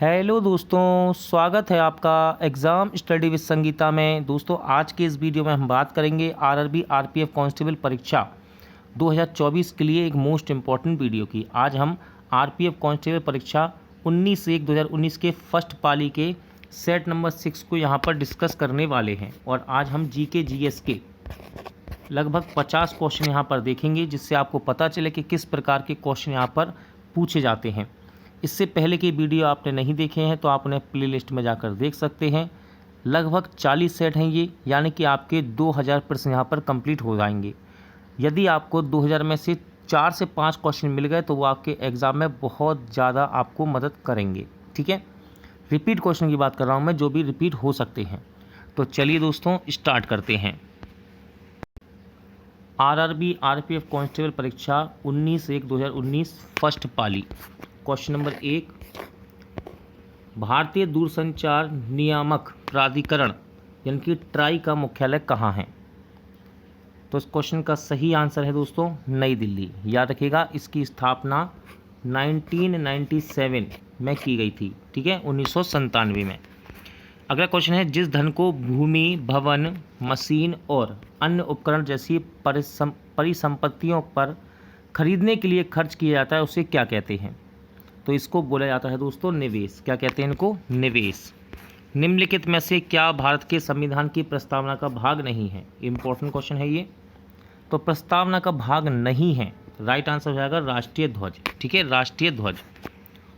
Hello दोस्तों, स्वागत है आपका एग्ज़ाम स्टडी विद संगीता में। दोस्तों, आज के इस वीडियो में हम बात करेंगे आरआरबी आरपीएफ कांस्टेबल परीक्षा 2024 के लिए एक मोस्ट इम्पॉर्टेंट वीडियो की। आज हम आरपीएफ कांस्टेबल परीक्षा 19/1/2019 के फर्स्ट पाली के सेट नंबर 6 को यहाँ पर डिस्कस करने वाले हैं। और आज हम जीके जीएस के लगभग 50 क्वेश्चन यहाँ पर देखेंगे, जिससे आपको पता चले कि किस प्रकार के क्वेश्चन यहाँ पर पूछे जाते हैं। इससे पहले के वीडियो आपने नहीं देखे हैं तो आप उन्हें प्लेलिस्ट में जाकर देख सकते हैं। लगभग 40 सेट हैं ये, यानी कि आपके 2000 प्रश्न यहाँ पर कंप्लीट हो जाएंगे। यदि आपको 2000 में से 4 से 5 क्वेश्चन मिल गए तो वो आपके एग्ज़ाम में बहुत ज़्यादा आपको मदद करेंगे। ठीक है, रिपीट क्वेश्चन की बात कर रहा हूँ मैं, जो भी रिपीट हो सकते हैं। तो चलिए दोस्तों, स्टार्ट करते हैं। आरआरबी आरपीएफ कांस्टेबल परीक्षा 19/1/2019 फर्स्ट पाली। क्वेश्चन नंबर 1, भारतीय दूरसंचार नियामक प्राधिकरण यानी कि ट्राई का मुख्यालय कहाँ है? तो इस क्वेश्चन का सही आंसर है दोस्तों नई दिल्ली। याद रखिएगा, इसकी स्थापना 1997 में की गई थी। ठीक है, 1997 में। अगला क्वेश्चन है, जिस धन को भूमि, भवन, मशीन और अन्य उपकरण जैसी परिसंपत्तियों पर खरीदने के लिए खर्च किया जाता है उसे क्या कहते हैं? तो इसको बोला जाता है दोस्तों निवेश। क्या कहते हैं इनको? निवेश। निम्नलिखित में से क्या भारत के संविधान की प्रस्तावना का भाग नहीं है? इंपॉर्टेंट क्वेश्चन है ये। तो प्रस्तावना का भाग नहीं है, राइट आंसर हो जाएगा राष्ट्रीय ध्वज। ठीक है, राष्ट्रीय ध्वज।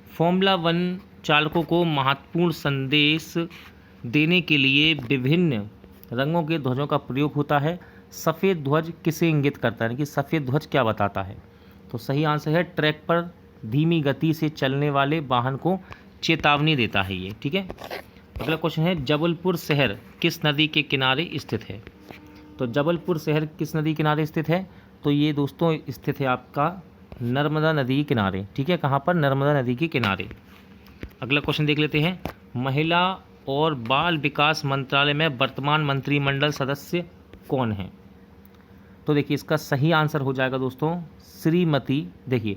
फॉर्मूला 1 चालकों को महत्वपूर्ण संदेश देने के लिए विभिन्न रंगों के ध्वजों का प्रयोग होता है। सफ़ेद ध्वज किसे इंगित करता है, यानी कि सफ़ेद ध्वज क्या बताता है? तो सही आंसर है ट्रैक पर धीमी गति से चलने वाले वाहन को चेतावनी देता है ये। ठीक है, अगला क्वेश्चन है, जबलपुर शहर किस नदी के किनारे स्थित है? तो जबलपुर शहर किस नदी किनारे स्थित है? तो ये दोस्तों स्थित है आपका नर्मदा नदी के किनारे। ठीक है, कहाँ पर? नर्मदा नदी के किनारे। अगला क्वेश्चन देख लेते हैं, महिला और बाल विकास मंत्रालय में वर्तमान मंत्रिमंडल सदस्य कौन हैं? तो देखिए, इसका सही आंसर हो जाएगा दोस्तों श्रीमती, देखिए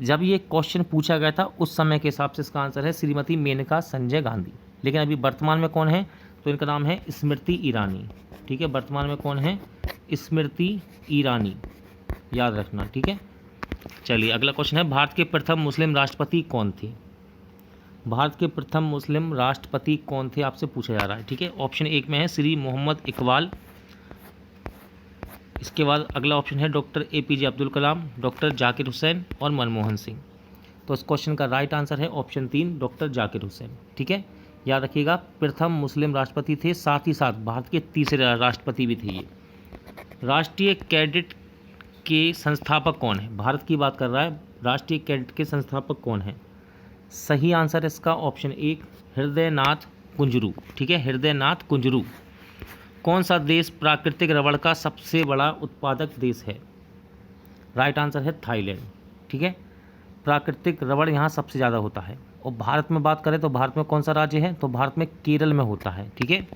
जब ये क्वेश्चन पूछा गया था उस समय के हिसाब से इसका आंसर है श्रीमती मेनका संजय गांधी। लेकिन अभी वर्तमान में कौन है? तो इनका नाम है स्मृति ईरानी। ठीक है, वर्तमान में कौन है? स्मृति ईरानी, याद रखना। ठीक है, चलिए अगला क्वेश्चन है, भारत के प्रथम मुस्लिम राष्ट्रपति कौन थे? भारत के प्रथम मुस्लिम राष्ट्रपति कौन थे आपसे पूछा जा रहा है। ठीक है, ऑप्शन 1 में है श्री मोहम्मद इकबाल। इसके बाद अगला ऑप्शन है doctor APJ Abdul Kalam, doctor Zakir Hussain और मनमोहन सिंह। तो इस क्वेश्चन का राइट आंसर है ऑप्शन 3 डॉक्टर जाकिर हुसैन। ठीक है, याद रखिएगा प्रथम मुस्लिम राष्ट्रपति थे, साथ ही साथ भारत के तीसरे राष्ट्रपति भी थे ये। राष्ट्रीय कैडेट के संस्थापक कौन है? भारत की बात कर रहा है, राष्ट्रीय कैडेट के संस्थापक कौन है? सही आंसर इसका ऑप्शन 1 हृदयनाथ कुंजरू। ठीक है, हृदयनाथ कुंजरू। कौन सा देश प्राकृतिक रबड़ का सबसे बड़ा उत्पादक देश है? राइट आंसर है थाईलैंड। ठीक है, प्राकृतिक रबड़ यहाँ सबसे ज़्यादा होता है। और भारत में बात करें तो भारत में कौन सा राज्य है? तो भारत में केरल में होता है। ठीक है,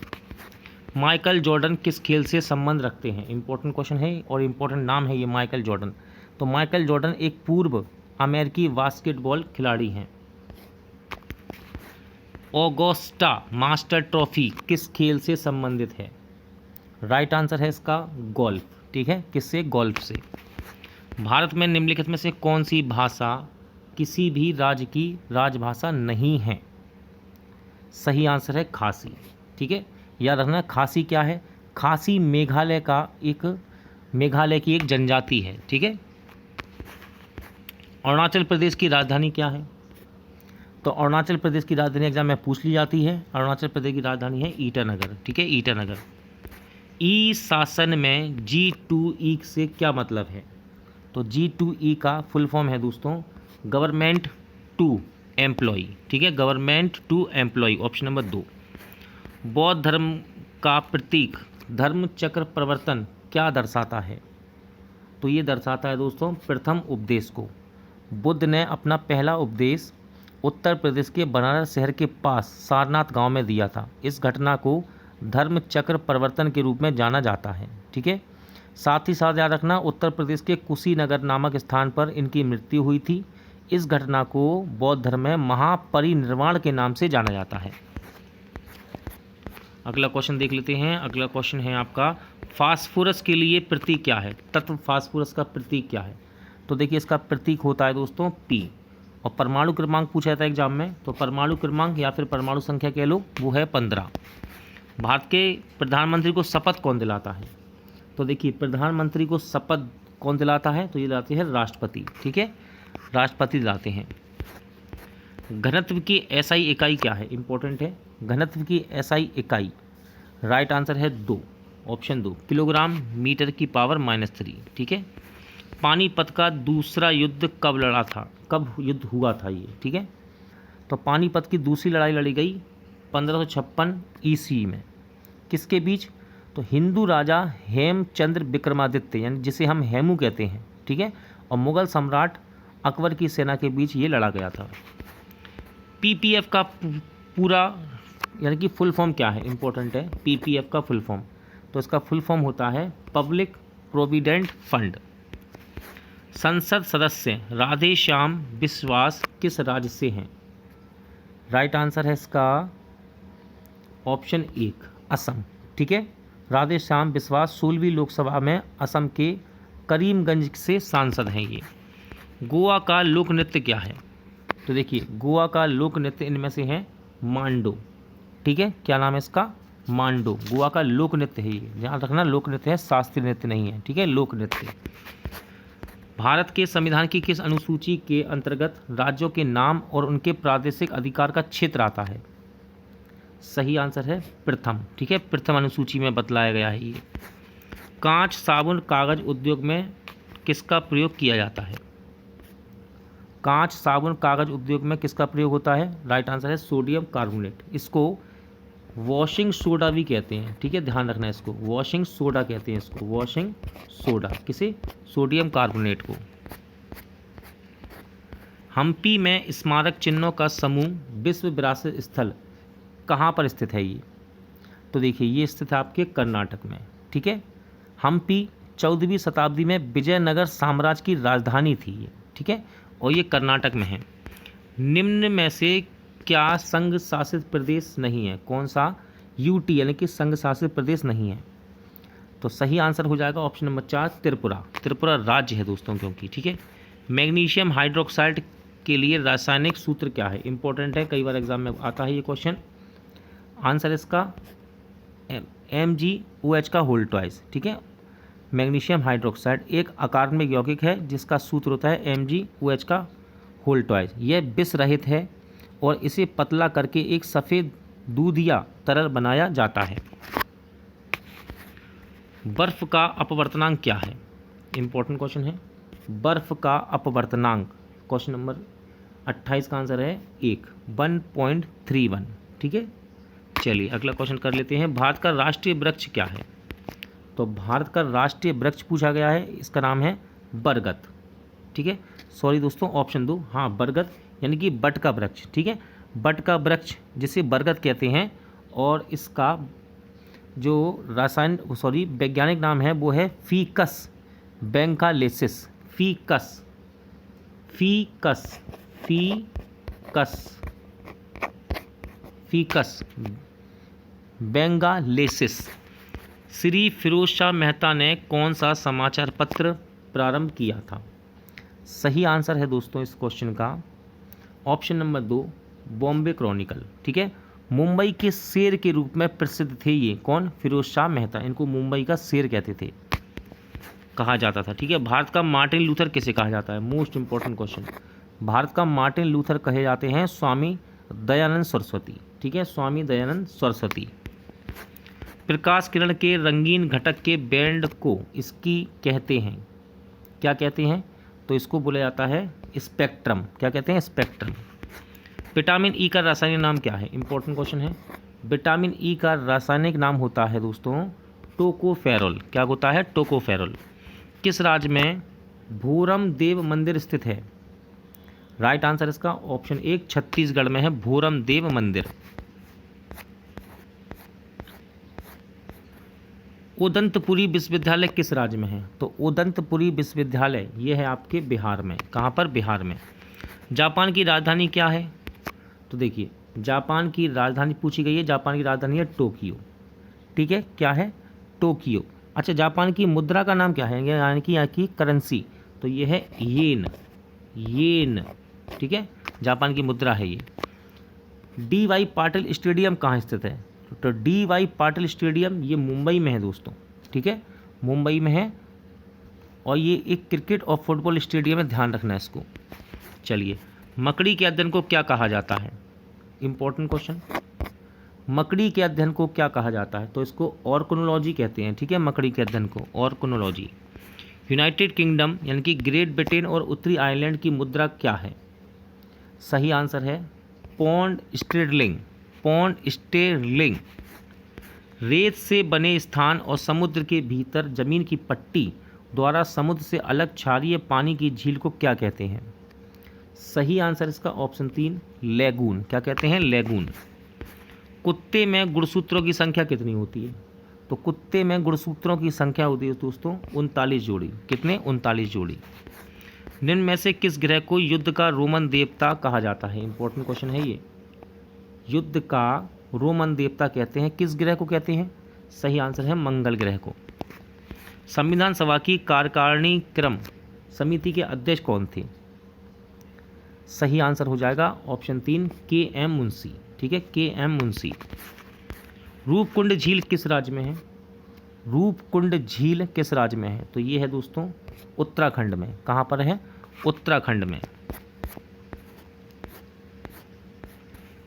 माइकल जॉर्डन किस खेल से संबंध रखते हैं? इंपॉर्टेंट क्वेश्चन है और इम्पोर्टेंट नाम है ये माइकल जॉर्डन। तो माइकल जॉर्डन एक पूर्व अमेरिकी बास्केटबॉल खिलाड़ी हैं। ऑगस्टा मास्टर ट्रॉफी किस खेल से संबंधित है? राइट आंसर है इसका गोल्फ। ठीक है, किससे? गोल्फ से। भारत में निम्नलिखित में से कौन सी भाषा किसी भी राज्य की राजभाषा नहीं है? सही आंसर है खासी। ठीक है, याद रखना खासी क्या है? खासी मेघालय की एक जनजाति है। ठीक है, अरुणाचल प्रदेश की राजधानी क्या है? तो अरुणाचल प्रदेश की राजधानी एग्जाम में पूछ ली जाती है। अरुणाचल प्रदेश की राजधानी है ईटानगर। ठीक है, ईटानगर। ई शासन में G2E से क्या मतलब है? तो G2E का फुल फॉर्म है दोस्तों गवर्नमेंट टू एम्प्लॉय। ठीक है, government to employ, option number 2। बौद्ध धर्म का प्रतीक धर्म चक्र प्रवर्तन क्या दर्शाता है? तो ये दर्शाता है दोस्तों प्रथम उपदेश को। बुद्ध ने अपना पहला उपदेश उत्तर प्रदेश के बनारस शहर के पास सारनाथ गांव में दिया था। इस घटना को धर्म चक्र परिवर्तन के रूप में जाना जाता है। ठीक है, साथ ही साथ याद रखना उत्तर प्रदेश के कुशीनगर नामक स्थान पर इनकी मृत्यु हुई थी। इस घटना को बौद्ध धर्म में महापरिनिर्वाण के नाम से जाना जाता है। अगला क्वेश्चन देख लेते हैं। अगला क्वेश्चन है आपका, फास्फोरस के लिए प्रतीक क्या है? तत्व फास्फोरस का प्रतीक क्या है? तो देखिए इसका प्रतीक होता है दोस्तों P। और परमाणु क्रमांक पूछा जाता है एग्जाम में, तो परमाणु क्रमांक या फिर परमाणु संख्या कह लो, वो है 15। भारत के प्रधानमंत्री को शपथ कौन दिलाता है? तो देखिए प्रधानमंत्री को शपथ कौन दिलाता है? तो ये दिलाते हैं राष्ट्रपति। ठीक है, राष्ट्रपति दिलाते हैं। घनत्व की SI इकाई क्या है? इंपॉर्टेंट है। घनत्व की SI इकाई, राइट आंसर है 2, ऑप्शन 2, किलोग्राम मीटर की पावर -3। ठीक है। पानीपत का दूसरा युद्ध कब लड़ा था? कब युद्ध हुआ था ये? ठीक है, तो पानीपत की दूसरी लड़ाई लड़ी गई 1556 ईस्वी में। किसके बीच? तो हिंदू राजा हेमचंद्र विक्रमादित्य, यानी जिसे हम हेमू कहते हैं, ठीक है, और मुगल सम्राट अकबर की सेना के बीच ये लड़ा गया था। PPF का पूरा यानी कि फुल फॉर्म क्या है? इंपॉर्टेंट है। PPF का फुल फॉर्म, तो इसका फुल फॉर्म होता है पब्लिक प्रोविडेंट फंड। संसद सदस्य राधे श्याम बिस्वास किस राज्य से हैं? राइट आंसर है इसका ऑप्शन 1, असम। ठीक है, राधे श्याम बिस्वास 16वीं लोकसभा में असम के करीमगंज से सांसद हैं ये। गोवा का लोक नृत्य क्या है? तो देखिए गोवा का लोक नृत्य इनमें से है मांडो। ठीक है, क्या नाम है इसका? मांडो। गोवा का लोक नृत्य है ये, ध्यान रखना, लोक नृत्य है, शास्त्रीय नृत्य नहीं है। ठीक है, लोक नृत्य। भारत के संविधान की किस अनुसूची के अंतर्गत राज्यों के नाम और उनके प्रादेशिक अधिकार का क्षेत्र आता है? सही आंसर है प्रथम। ठीक है, प्रथम अनुसूची में बतलाया गया है ये। कांच, साबुन, कागज उद्योग में किसका प्रयोग किया जाता है? कांच, साबुन, कागज उद्योग में किसका प्रयोग होता है? राइट आंसर है सोडियम कार्बोनेट। इसको वॉशिंग सोडा भी कहते हैं। ठीक है, ध्यान रखना, इसको वॉशिंग सोडा कहते हैं, इसको वॉशिंग सोडा। किसे? सोडियम कार्बोनेट को। हम्पी में स्मारक चिन्हों का समूह विश्व विरासत स्थल कहाँ पर स्थित है ये? तो देखिए ये स्थित है आपके कर्नाटक में। ठीक है, हम्पी 14वीं शताब्दी में विजयनगर साम्राज्य की राजधानी थी ये। ठीक है, और ये कर्नाटक में है। निम्न में से क्या संघ शासित प्रदेश नहीं है? कौन सा? UT यानी कि संघ शासित प्रदेश नहीं है। तो सही आंसर हो जाएगा ऑप्शन नंबर 4, त्रिपुरा। त्रिपुरा राज्य है दोस्तों, क्योंकि ठीक है। मैग्नीशियम हाइड्रोक्साइड के लिए रासायनिक सूत्र क्या है? इंपॉर्टेंट है, कई बार एग्जाम में आता है ये क्वेश्चन। आंसर इसका MgOH का होल ट्वाइस। ठीक है, मैग्नीशियम हाइड्रोक्साइड एक अकार्बनिक यौगिक है जिसका सूत्र होता है MgOH का होल ट्वाइस। यह विष रहित है और इसे पतला करके एक सफ़ेद दूधिया तरल बनाया जाता है। बर्फ का अपवर्तनांक क्या है? इंपॉर्टेंट क्वेश्चन है। बर्फ का अपवर्तनांक, क्वेश्चन नंबर 28 का आंसर है 1.31। ठीक है, चलिए अगला क्वेश्चन कर लेते हैं। भारत का राष्ट्रीय वृक्ष क्या है? तो भारत का राष्ट्रीय वृक्ष पूछा गया है, इसका नाम है बरगद। ठीक है, सॉरी दोस्तों, ऑप्शन 2, हाँ बरगद यानी कि बट का वृक्ष। ठीक है, बट का वृक्ष जिसे बरगद कहते हैं, और इसका जो वैज्ञानिक नाम है वो है Ficus benghalensis. Ficus Ficus Ficus Ficus benghalensis. Shri Firoz Shah Mehta ने कौन सा समाचार पत्र प्रारंभ किया था? सही आंसर है दोस्तों इस क्वेश्चन का ऑप्शन नंबर 2, बॉम्बे क्रॉनिकल। ठीक है, मुंबई के शेर के रूप में प्रसिद्ध थे ये। कौन? फिरोज शाह मेहता। इनको मुंबई का शेर कहते थे, कहा जाता था। ठीक है, भारत का मार्टिन लूथर किसे कहा जाता है? Most important question. भारत का मार्टिन लूथर कहे जाते हैं स्वामी दयानंद सरस्वती। ठीक है, स्वामी दयानंद सरस्वती। प्रकाश किरण के रंगीन घटक के बैंड को इसकी कहते हैं, क्या कहते हैं? तो इसको बोला जाता है स्पेक्ट्रम। क्या कहते हैं? स्पेक्ट्रम। विटामिन ई का रासायनिक नाम क्या है? इंपॉर्टेंट क्वेश्चन है। विटामिन ई का रासायनिक नाम होता है दोस्तों टोकोफेरोल। क्या होता है? टोकोफेरोल। किस राज्य में भूरम देव मंदिर स्थित है? राइट आंसर इसका ऑप्शन 1, छत्तीसगढ़ में है भूरम देव मंदिर। उदंतपुरी विश्वविद्यालय किस राज्य में है? तो उदंतपुरी विश्वविद्यालय ये है आपके बिहार में। कहाँ पर? बिहार में। जापान की राजधानी क्या है? तो देखिए जापान की राजधानी पूछी गई है, जापान की राजधानी है टोक्यो। ठीक है, क्या है? टोक्यो। अच्छा, जापान की मुद्रा का नाम क्या है, यानी कि यहाँ की करेंसी? तो ये है येन, येन। ठीक है, जापान की मुद्रा है ये। डी वाई पाटिल स्टेडियम कहाँ स्थित है? तो डी वाई पाटिल स्टेडियम ये मुंबई में है दोस्तों। ठीक है, मुंबई में है और ये एक क्रिकेट और फुटबॉल स्टेडियम है, ध्यान रखना है इसको। चलिए, मकड़ी के अध्ययन को क्या कहा जाता है? Important question. मकड़ी के अध्ययन को क्या कहा जाता है? तो इसको ऑर्कोनोलॉजी कहते हैं। ठीक है, मकड़ी के अध्ययन को ऑर्कोनोलॉजी। यूनाइटेड किंगडम यानी कि ग्रेट ब्रिटेन और उत्तरी आयरलैंड की मुद्रा क्या है? सही आंसर है पौंड स्टेरलिंग, पौंड स्टेरलिंग। रेत से बने स्थान और समुद्र के भीतर जमीन की पट्टी द्वारा समुद्र से अलग क्षारीय पानी की झील को क्या कहते हैं? सही आंसर इसका ऑप्शन 3 लैगून। क्या कहते हैं? लैगून। कुत्ते में गुणसूत्रों की संख्या कितनी होती है? तो कुत्ते में गुणसूत्रों की संख्या होती है दोस्तों 39 जोड़ी। कितने? 39 जोड़ी। निम्न में से किस ग्रह को युद्ध का रोमन देवता कहा जाता है? इंपॉर्टेंट क्वेश्चन है ये। युद्ध का रोमन देवता कहते हैं, किस ग्रह को कहते हैं? सही आंसर है मंगल ग्रह को। संविधान सभा की कार्यकारिणी क्रम समिति के अध्यक्ष कौन थे? सही आंसर हो जाएगा ऑप्शन 3 के एम मुंशी। ठीक है, के एम मुंशी। रूपकुंड झील किस राज्य में है? रूपकुंड झील किस राज्य में है? तो ये है दोस्तों उत्तराखंड में। कहाँ पर है? उत्तराखंड में।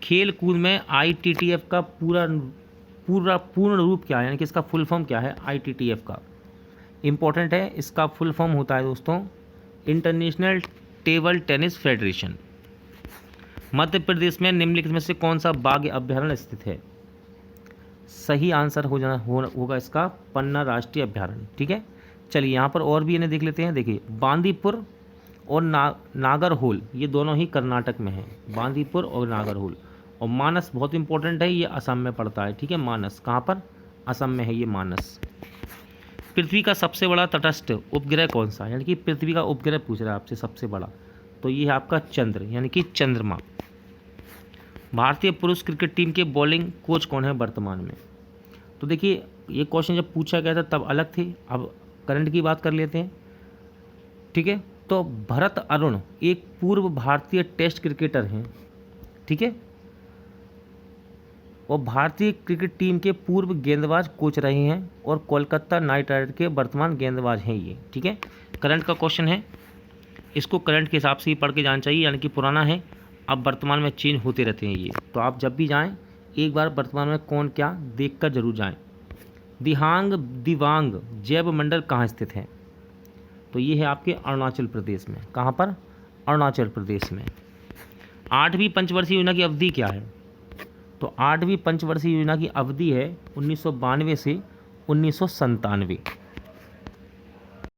खेल कूद में ITTF का पूर्ण रूप क्या है, यानी कि इसका फुल फॉर्म क्या है? ITTF का इंपॉर्टेंट है, इसका फुल फॉर्म होता है दोस्तों international table tennis federation. Madhya Pradesh में निम्नलिखित में से कौन सा बाघ अभ्यारण्य स्थित है? सही आंसर होगा इसका पन्ना राष्ट्रीय अभ्यारण्य। ठीक है, चलिए यहाँ पर और भी इन्हें देख लेते हैं। देखिए बांदीपुर और नागरहोल ये दोनों ही कर्नाटक में है, बांदीपुर और नागरहोल। और मानस बहुत इंपॉर्टेंट है, ये असम में पड़ता है। ठीक है, मानस कहाँ पर? असम में है ये मानस। पृथ्वी का सबसे बड़ा तटस्थ उपग्रह कौन सा है? यानी कि पृथ्वी का उपग्रह पूछ रहा है आपसे सबसे बड़ा, तो ये है आपका चंद्र यानी कि चंद्रमा। भारतीय पुरुष क्रिकेट टीम के बॉलिंग कोच कौन है वर्तमान में? तो देखिए ये क्वेश्चन जब पूछा गया था तब अलग थे, अब करंट की बात कर लेते हैं। ठीक है, तो भरत अरुण एक पूर्व भारतीय टेस्ट क्रिकेटर हैं। ठीक है, और भारतीय क्रिकेट टीम के पूर्व गेंदबाज कोच रहे हैं और कोलकाता नाइट राइडर के वर्तमान गेंदबाज हैं ये। ठीक है, करंट का क्वेश्चन है, इसको करंट के हिसाब से ही पढ़ के जाना चाहिए, यानी कि पुराना है अब वर्तमान में चेंज होते रहते हैं ये। तो आप जब भी जाएं एक बार वर्तमान में कौन क्या देख कर जरूर जाएँ। दिवांग जैव मंडल कहाँ स्थित है? तो ये है आपके अरुणाचल प्रदेश में। कहाँ पर? अरुणाचल प्रदेश में। 8वीं पंचवर्षीय योजना की अवधि क्या है? तो 8वीं पंचवर्षीय योजना की अवधि है 1992 से 1997।